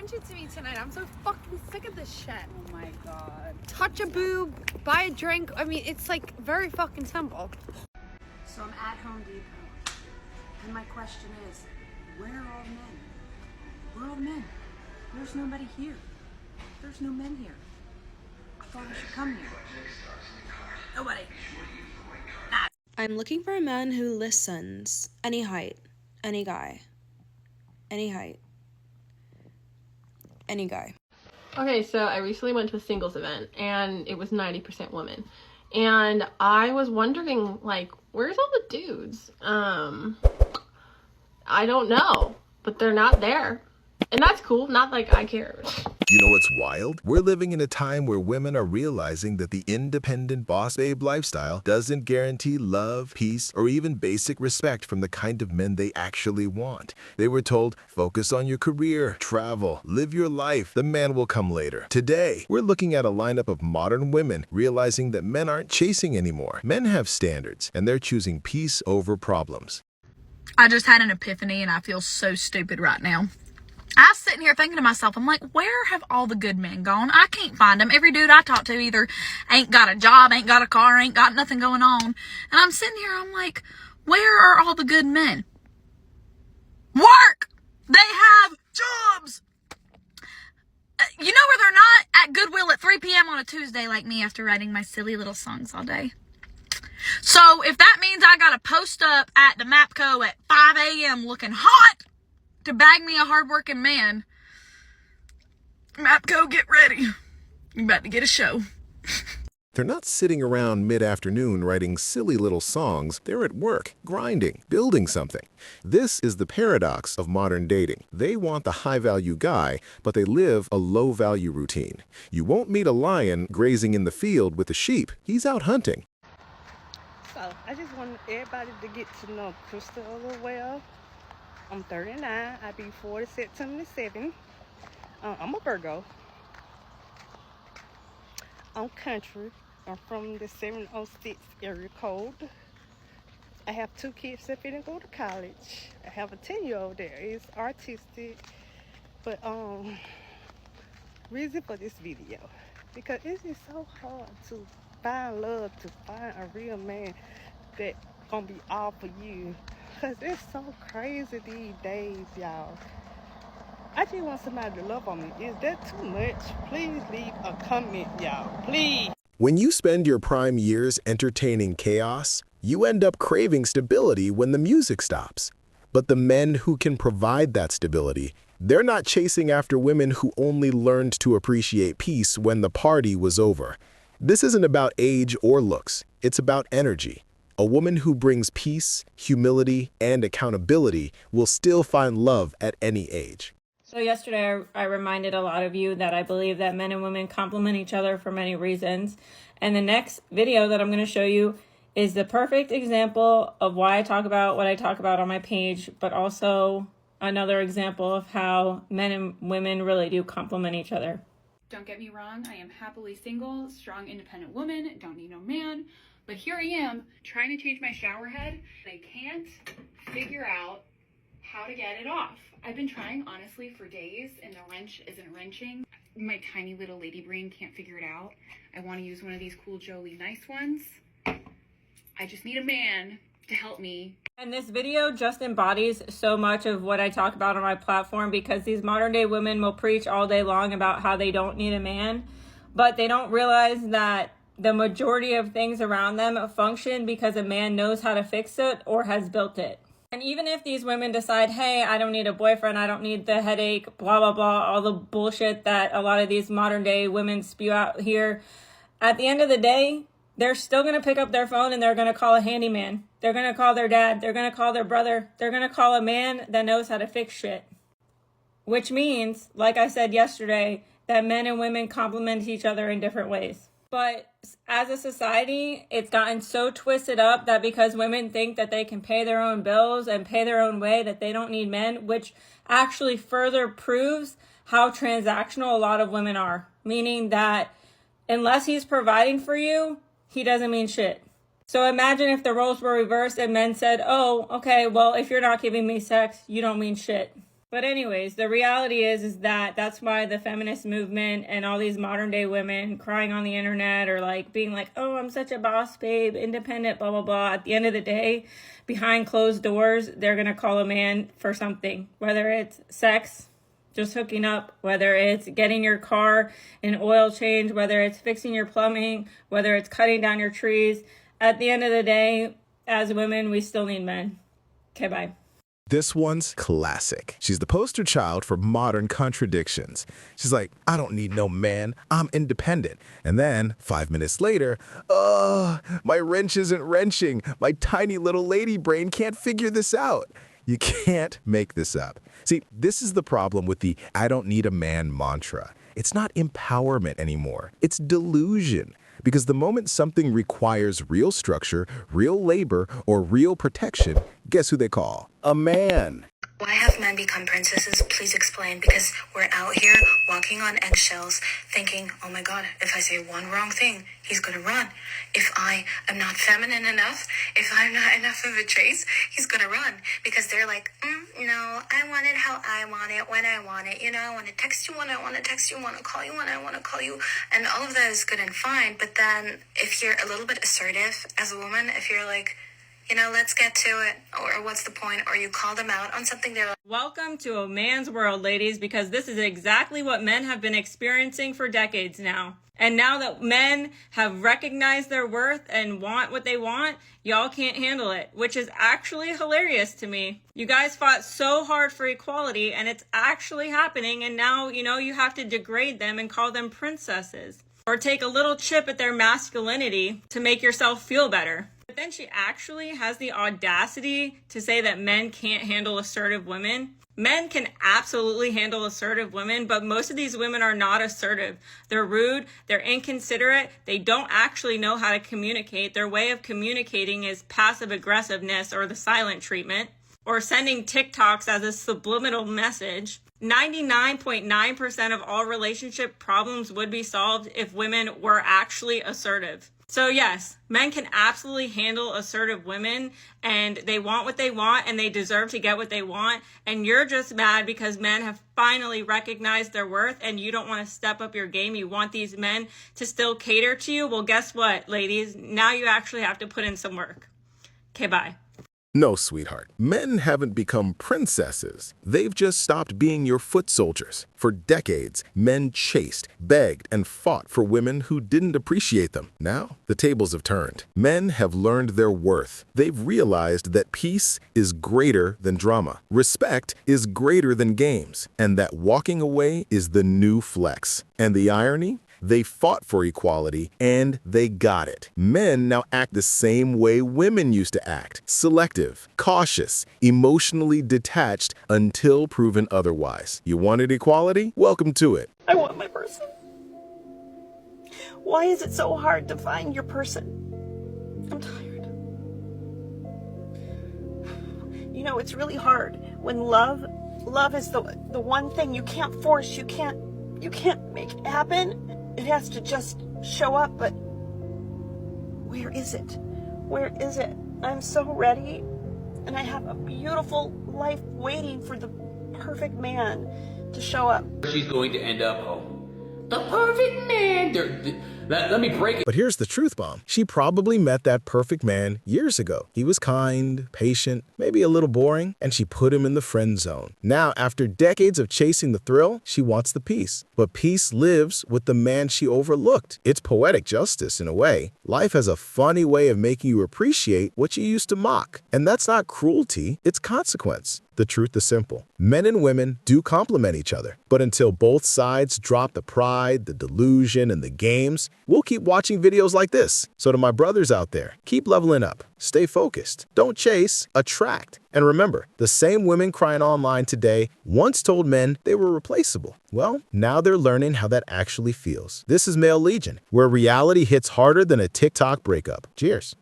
attention to me tonight. I'm so fucking sick of this shit. Oh my god. Touch a boob, buy a drink. I mean, it's like very fucking simple. So I'm at Home Depot, and my question is, where are all the men? Where are all the men? There's nobody here. There's no men here. I thought I should come here. Nobody. I'm looking for a man who listens. Any height, any guy, any height, any guy. Okay, so I recently went to a singles event and it was 90% women. And I was wondering, like, where's all the dudes? I don't know, but they're not there. And that's cool, not like I care. You know what's wild? We're living in a time where women are realizing that the independent boss babe lifestyle doesn't guarantee love, peace, or even basic respect from the kind of men they actually want. They were told, focus on your career, travel, live your life, the man will come later. Today, we're looking at a lineup of modern women realizing that men aren't chasing anymore. Men have standards, and they're choosing peace over problems. I just had an epiphany and I feel so stupid right now. I was sitting here thinking to myself, I'm like, where have all the good men gone? I can't find them. Every dude I talk to either ain't got a job, ain't got a car, ain't got nothing going on. And I'm sitting here, I'm like, where are all the good men? Work! They have jobs! You know where they're not? At Goodwill at 3 p.m. on a Tuesday like me after writing my silly little songs all day. So if that means I gotta post up at the MAPCO at 5 a.m. looking hot to bag me a hardworking man, MAPCO, get ready. You're about to get a show. They're not sitting around mid-afternoon writing silly little songs. They're at work, grinding, building something. This is the paradox of modern dating. They want the high-value guy, but they live a low-value routine. You won't meet a lion grazing in the field with the sheep. He's out hunting. So I just want everybody to get to know Crystal a little well. I'm 39. I'll be 40 September 7. I'm a Virgo. I'm country. I'm from the 706 area code. I have 2 kids that finna go to college. I have a 10-year-old there. It's artistic. But reason for this video, because it's just so hard to find love, to find a real man that gonna be all for you. Cause it's so crazy these days, y'all. I just want somebody to love on me. Is that too much? Please leave a comment, y'all. Please. When you spend your prime years entertaining chaos, you end up craving stability when the music stops. But the men who can provide that stability, they're not chasing after women who only learned to appreciate peace when the party was over. This isn't about age or looks. It's about energy. A woman who brings peace, humility, and accountability will still find love at any age. So yesterday I reminded a lot of you that I believe that men and women complement each other for many reasons. And the next video that I'm going to show you is the perfect example of why I talk about what I talk about on my page, but also another example of how men and women really do complement each other. Don't get me wrong, I am happily single, strong, independent woman, don't need no man. But here I am, trying to change my shower head. I can't figure out how to get it off. I've been trying, honestly, for days, and the wrench isn't wrenching. My tiny little lady brain can't figure it out. I want to use one of these cool Jolie nice ones. I just need a man to help me. And this video just embodies so much of what I talk about on my platform, because these modern day women will preach all day long about how they don't need a man, but they don't realize that the majority of things around them function because a man knows how to fix it or has built it. And even if these women decide, hey, I don't need a boyfriend, I don't need the headache, blah, blah, blah, all the bullshit that a lot of these modern day women spew out here, at the end of the day, they're still going to pick up their phone and they're going to call a handyman. They're going to call their dad. They're going to call their brother. They're going to call a man that knows how to fix shit. Which means, like I said yesterday, that men and women complement each other in different ways. But as a society, it's gotten so twisted up that because women think that they can pay their own bills and pay their own way, that they don't need men, which actually further proves how transactional a lot of women are. Meaning that unless he's providing for you, he doesn't mean shit. So imagine if the roles were reversed and men said, oh, okay, well, if you're not giving me sex, you don't mean shit. But anyways, the reality is that that's why the feminist movement and all these modern day women crying on the internet or like being like, oh, I'm such a boss babe, independent, blah, blah, blah. At the end of the day, behind closed doors, they're going to call a man for something, whether it's sex, just hooking up, whether it's getting your car an oil change, whether it's fixing your plumbing, whether it's cutting down your trees. At the end of the day, as women, we still need men. Okay, bye. This one's classic. She's the poster child for modern contradictions. She's like, I don't need no man. I'm independent. And then 5 minutes later, my wrench isn't wrenching. My tiny little lady brain can't figure this out. You can't make this up. See, this is the problem with the I don't need a man mantra. It's not empowerment anymore. It's delusion. Because the moment something requires real structure, real labor, or real protection, guess who they call? A man. Why have men become princesses? Please explain. Because we're out here walking on eggshells thinking, oh my God, if I say one wrong thing, he's gonna run. If I am not feminine enough, if I'm not enough of a chase, he's gonna run. Because they're like, no, I want it how I want it, when I want it. You know, I want to text you when I want to text you, I want to call you when I want to call you. And all of that is good and fine. But then if you're a little bit assertive as a woman, if you're like, you know, let's get to it, or what's the point, or you call them out on something, they're like, welcome to a man's world, ladies, because this is exactly what men have been experiencing for decades now. And now that men have recognized their worth and want what they want, y'all can't handle it, which is actually hilarious to me. You guys fought so hard for equality, and it's actually happening, and now, you know, you have to degrade them and call them princesses, or take a little chip at their masculinity to make yourself feel better. But then she actually has the audacity to say that men can't handle assertive women. Men can absolutely handle assertive women, but most of these women are not assertive. They're rude, they're inconsiderate, they don't actually know how to communicate. Their way of communicating is passive aggressiveness or the silent treatment, or sending TikToks as a subliminal message. 99.9% of all relationship problems would be solved if women were actually assertive. So yes, men can absolutely handle assertive women, and they want what they want and they deserve to get what they want. And you're just mad because men have finally recognized their worth and you don't want to step up your game. You want these men to still cater to you. Well, guess what, ladies? Now you actually have to put in some work. Okay, bye. No, sweetheart. Men haven't become princesses. They've just stopped being your foot soldiers. For decades, men chased, begged, and fought for women who didn't appreciate them. Now, the tables have turned. Men have learned their worth. They've realized that peace is greater than drama. Respect is greater than games. And that walking away is the new flex. And the irony? They fought for equality, and they got it. Men now act the same way women used to act. Selective, cautious, emotionally detached until proven otherwise. You wanted equality? Welcome to it. I want my person. Why is it so hard to find your person? I'm tired. You know, it's really hard when love is the one thing you can't force, you can't make it happen. It has to just show up, but where is it? Where is it? I'm so ready, and I have a beautiful life waiting for the perfect man to show up. She's going to end up the perfect man. Let me break it. But here's the truth bomb. She probably met that perfect man years ago. He was kind, patient, maybe a little boring, and she put him in the friend zone. Now, after decades of chasing the thrill, she wants the peace. But peace lives with the man she overlooked. It's poetic justice in a way. Life has a funny way of making you appreciate what you used to mock. And that's not cruelty, it's consequence. The truth is simple. Men and women do complement each other. But until both sides drop the pride, the delusion, and the games, we'll keep watching videos like this. So to my brothers out there, keep leveling up. Stay focused. Don't chase, attract. And remember, the same women crying online today once told men they were replaceable. Well, now they're learning how that actually feels. This is Male Legion, where reality hits harder than a TikTok breakup. Cheers.